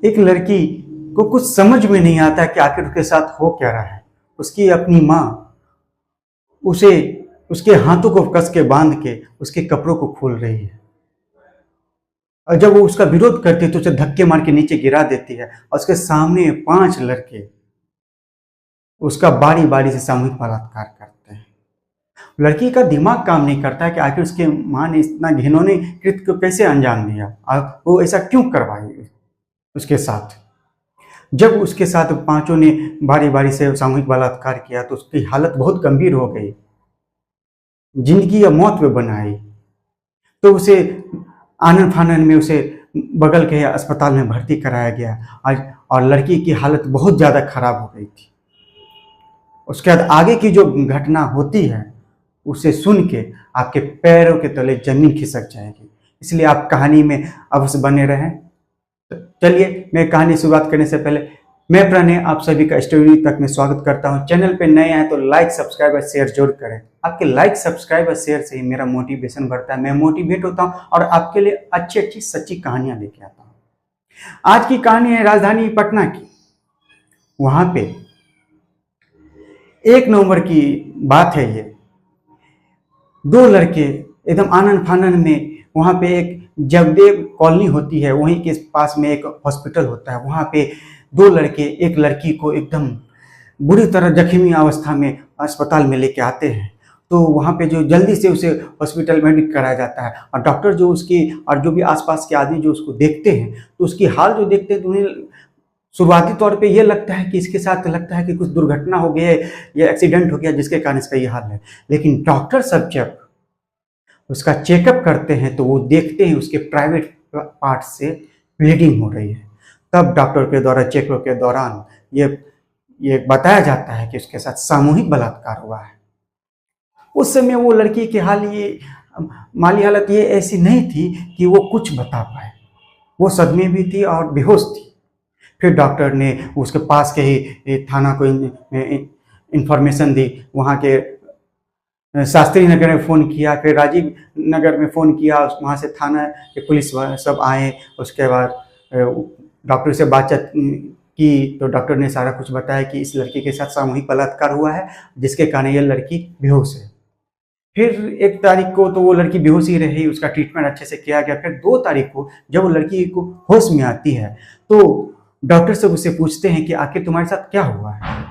एक लड़की को कुछ समझ में नहीं आता कि आखिर उसके साथ हो क्या रहा है। उसकी अपनी माँ उसे उसके हाथों को कस के बांध के उसके कपड़ों को खोल रही है, और जब वो उसका विरोध करती है तो उसे धक्के मार के नीचे गिरा देती है, और उसके सामने 5 लड़के उसका बारी बारी से सामूहिक बलात्कार करते हैं। लड़की का दिमाग काम नहीं करता है कि आखिर उसके माँ ने इतना घिनौने कृत्य को कैसे अंजाम दिया और वो ऐसा क्यों करवाई उसके साथ। जब उसके साथ 5 ने बारी बारी से सामूहिक बलात्कार किया तो उसकी हालत बहुत गंभीर हो गई, जिंदगी या मौत में बनाई। तो उसे आनन फानन में उसे बगल के अस्पताल में भर्ती कराया गया, और लड़की की हालत बहुत ज़्यादा खराब हो गई थी। उसके बाद आगे की जो घटना होती है उसे सुन के आपके पैरों के तले जमीन खिसक जाएगी, इसलिए आप कहानी में अवश्य बने रहें। तो चलिए, मैं कहानी शुरुआत करने से पहले मैं प्रणय आप सभी का स्टोरी तक में स्वागत करता हूं। चैनल पे नए हैं तो लाइक सब्सक्राइब और शेयर जरूर करें। आपके लाइक सब्सक्राइब और शेयर से ही मेरा मोटिवेशन बढ़ता है, मैं मोटिवेट होता हूं और आपके लिए अच्छी अच्छी सच्ची कहानियां लेके आता हूं। आज की कहानी है राजधानी पटना की। वहां पे 1 नवंबर की बात है। ये 2 लड़के एकदम आनन फानन में, वहाँ पे एक जगदेव कॉलोनी होती है, वहीं के पास में एक हॉस्पिटल होता है। वहाँ पे 2 लड़के एक लड़की को एकदम बुरी तरह जख्मी अवस्था में अस्पताल में लेके आते हैं। तो वहाँ पे जो जल्दी से उसे हॉस्पिटल में एडमिट कराया जाता है, और डॉक्टर जो उसकी और जो भी आसपास के आदमी जो उसको देखते हैं तो उसकी हाल जो देखते हैं तो उन्हें शुरुआती तौर पे ये लगता है कि इसके साथ लगता है कि कुछ दुर्घटना हो गई है या एक्सीडेंट हो गया जिसके कारण इसका ये हाल है। लेकिन डॉक्टर सब जब उसका चेकअप करते हैं तो वो देखते हैं उसके प्राइवेट पार्ट से ब्लीडिंग हो रही है। तब डॉक्टर के द्वारा चेकअप के दौरान ये बताया जाता है कि उसके साथ सामूहिक बलात्कार हुआ है। उस समय वो लड़की की माली हालत ये ऐसी नहीं थी कि वो कुछ बता पाए। वो सदमे भी थी और बेहोश थी। फिर डॉक्टर ने उसके पास के ही थाना को इंफॉर्मेशन दी, वहाँ के शास्त्री नगर में फ़ोन किया, फिर राजीव नगर में फ़ोन किया, वहाँ से थाना के पुलिस सब आए। उसके बाद डॉक्टर से बातचीत की तो डॉक्टर ने सारा कुछ बताया कि इस लड़की के साथ सामूहिक बलात्कार हुआ है, जिसके कारण ये लड़की बेहोश है। फिर 1 तारीख को तो वो लड़की बेहोश ही रही, उसका ट्रीटमेंट अच्छे से किया गया। फिर 2 तारीख को जब वो लड़की को होश में आती है तो डॉक्टर सब उससे पूछते हैं कि आखिर तुम्हारे साथ क्या हुआ है,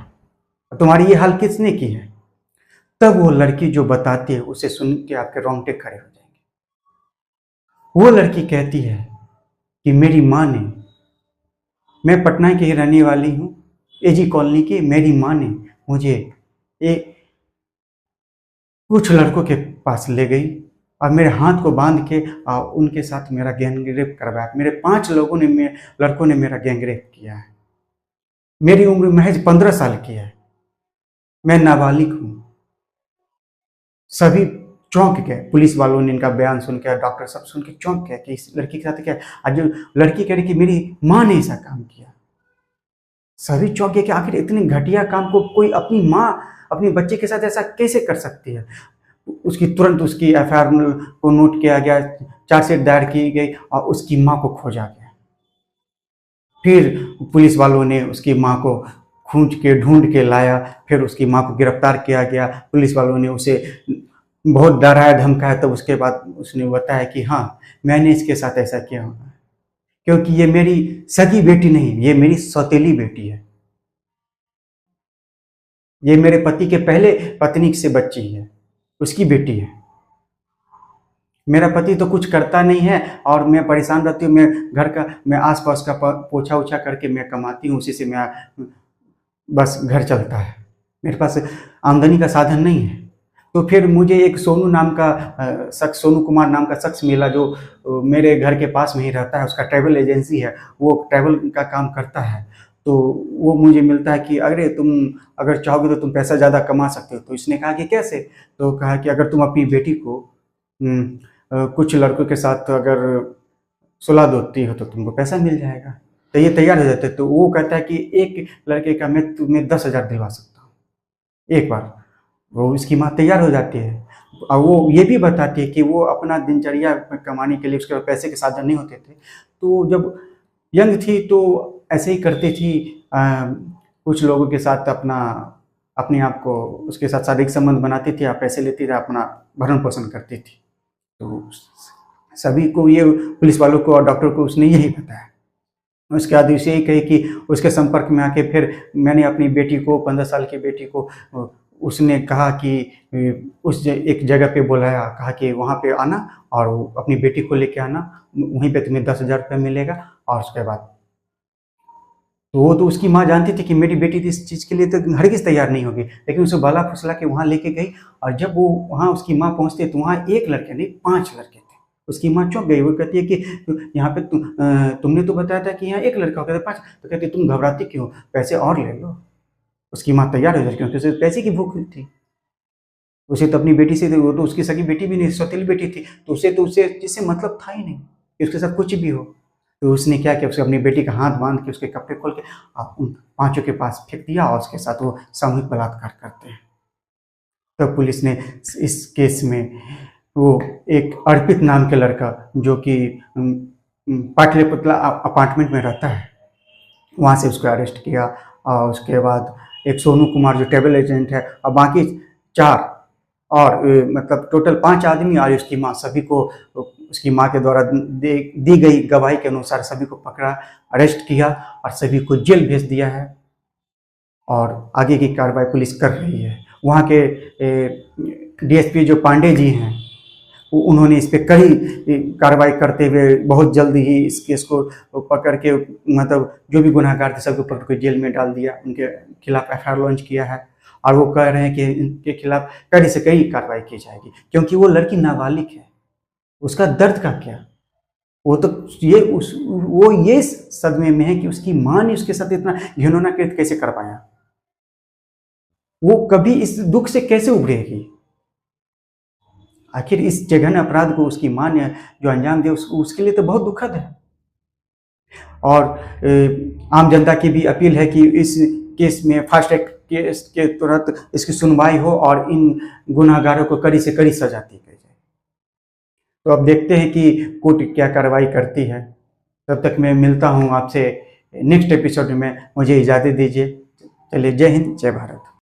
तुम्हारी ये हाल किसने की है। तब वो लड़की जो बताती है उसे सुन के आपके रोंगटे खड़े हो जाएंगे। वो लड़की कहती है कि मेरी माँ ने, मैं पटना की रहने वाली हूँ, एजी कॉलोनी की, मेरी माँ ने मुझे कुछ लड़कों के पास ले गई और मेरे हाथ को बांध के उनके साथ मेरा गैंगरेप करवाया। मेरे 5 लड़कों ने मेरा गैंगरेप किया है। मेरी उम्र महज 15 साल की है, मैं नाबालिग हूँ। सभी चौंक गए, पुलिस वालों ने इनका बयान सुन के, डॉक्टर सब सुन के चौंक गए कि इस लड़की के साथ क्या है। आज जो लड़की कह रही कि मेरी माँ ने ऐसा काम किया, सभी चौंक गए कि आखिर इतने घटिया काम को कोई अपनी माँ अपने बच्चे के साथ ऐसा कैसे कर सकती है। उसकी तुरंत उसकी एफआईआर को नोट किया गया, चार्जशीट दायर की गई और उसकी माँ को खोजा गया। फिर पुलिस वालों ने उसकी माँ को खूंज के ढूंढ के लाया, फिर उसकी माँ को गिरफ्तार किया गया। पुलिस वालों ने उसे बहुत डराया धमकाया। तब उसके बाद उसने बताया कि हाँ, मैंने इसके साथ ऐसा किया होगा, क्योंकि ये मेरी सगी बेटी नहीं, ये मेरी सौतेली बेटी है। ये मेरे पति के पहले पत्नी से बच्ची है, उसकी बेटी है। मेरा पति तो कुछ करता नहीं है और मैं परेशान रहती हूँ। मैं आसपास का पोछा उछा करके मैं कमाती हूँ, उसी से मैं बस घर चलता है। मेरे पास आमदनी का साधन नहीं है। तो फिर मुझे एक सोनू कुमार नाम का शख्स मिला, जो मेरे घर के पास में ही रहता है। उसका ट्रैवल एजेंसी है, वो ट्रैवल का काम करता है। तो वो मुझे मिलता है कि अरे तुम अगर चाहोगे तो तुम पैसा ज़्यादा कमा सकते हो। तो इसने कहा कि कैसे? तो कहा कि अगर तुम अपनी बेटी को कुछ लड़कों के साथ अगर सुला देती हो तो तुमको पैसा मिल जाएगा। तो ये तैयार हो जाते। तो वो कहता है कि एक लड़के का मैं तुम्हें 10,000 दिलवा सकता हूँ एक बार। वो इसकी माँ तैयार हो जाती है और वो ये भी बताती है कि वो अपना दिनचर्या कमाने के लिए, उसके पैसे के साधन नहीं होते थे। तो जब यंग थी तो ऐसे ही करती थी, कुछ लोगों के साथ अपने आप को उसके साथ शारीरिक संबंध बनाती थी, आप पैसे लेती थी, अपना भरण पोषण करती थी। तो सभी को ये पुलिस वालों को और डॉक्टर को उसने यही बताया। उसके बाद उसे यही कही कि उसके संपर्क में आके फिर मैंने अपनी बेटी को, 15 साल की बेटी को, उसने कहा कि उस एक जगह पे बुलाया, कहा कि वहाँ पे आना और अपनी बेटी को लेके आना, वहीं पे तुम्हें 10,000 रुपये मिलेगा। और उसके बाद तो वो तो उसकी माँ जानती थी कि मेरी बेटी तो इस चीज़ के लिए तो हरगिज़ तैयार नहीं होगी, लेकिन उसे बाला फुसला के वहाँ लेके गई। और जब वो वहाँ उसकी माँ पहुँचती तो वहाँ एक लड़के नहीं 5 लड़के थे। उसकी माँ चौंक गई, वो कहती है कि यहाँ पे तुमने तो बताया था कि यहाँ एक लड़का हो, कहते 5। तो कहती तुम घबराती क्यों, पैसे और ले लो। उसकी माँ तैयार हो जाती क्योंकि उसे पैसे की भूख थी। उसे तो अपनी बेटी से, वो तो उसकी सगी बेटी भी नहीं, सौतेली बेटी थी, तो उसे जिससे मतलब था ही नहीं कि उसके साथ कुछ भी हो। तो उसने क्या किया, उसने अपनी बेटी का हाथ बांध के उसके कपड़े खोल के उन 5 के पास फेंक दिया और उसके साथ वो सामूहिक बलात्कार करते हैं। तब तो पुलिस ने इस केस में वो एक अर्पित नाम के लड़का जो कि पाटलिपुत्र अपार्टमेंट में रहता है, वहाँ से उसको अरेस्ट किया। और उसके बाद एक सोनू कुमार जो ट्रैवल एजेंट है, और बाकी 4 और मतलब टोटल 5 आदमी और उसकी माँ, सभी को उसकी माँ के द्वारा दी गई गवाही के अनुसार सभी को पकड़ा, अरेस्ट किया और सभी को जेल भेज दिया है। और आगे की कार्रवाई पुलिस कर रही है। वहाँ के डीएसपी जो पांडे जी हैं, उन्होंने इस पर कड़ी कार्रवाई करते हुए बहुत जल्द ही इस केस को पकड़ के, मतलब जो भी गुनहगार थे सबको पकड़ के जेल में डाल दिया, उनके खिलाफ एफआईआर लॉन्च किया है। और वो कह रहे हैं कि इनके खिलाफ कड़ी से कड़ी कार्रवाई की जाएगी, क्योंकि वो लड़की नाबालिग है। उसका दर्द का क्या, वो तो वो ये सदमे में है कि उसकी माँ ने उसके साथ इतना घिनौना कृत्य कैसे कर पाया, वो कभी इस दुख से कैसे उभरेगी। आखिर इस जघन्य अपराध को उसकी माँ ने जो अंजाम दिया उसके लिए तो बहुत दुखद है। और आम जनता की भी अपील है कि इस केस में फास्ट ट्रैक केस के तुरंत इसकी सुनवाई हो और इन गुनाहगारों को कड़ी से कड़ी सजा दी जाए। तो अब देखते हैं कि कोर्ट क्या कार्रवाई करती है। तब तक मैं मिलता हूँ आपसे नेक्स्ट एपिसोड में, मुझे इजाज़त दीजिए। चलिए, जय हिंद, जय भारत।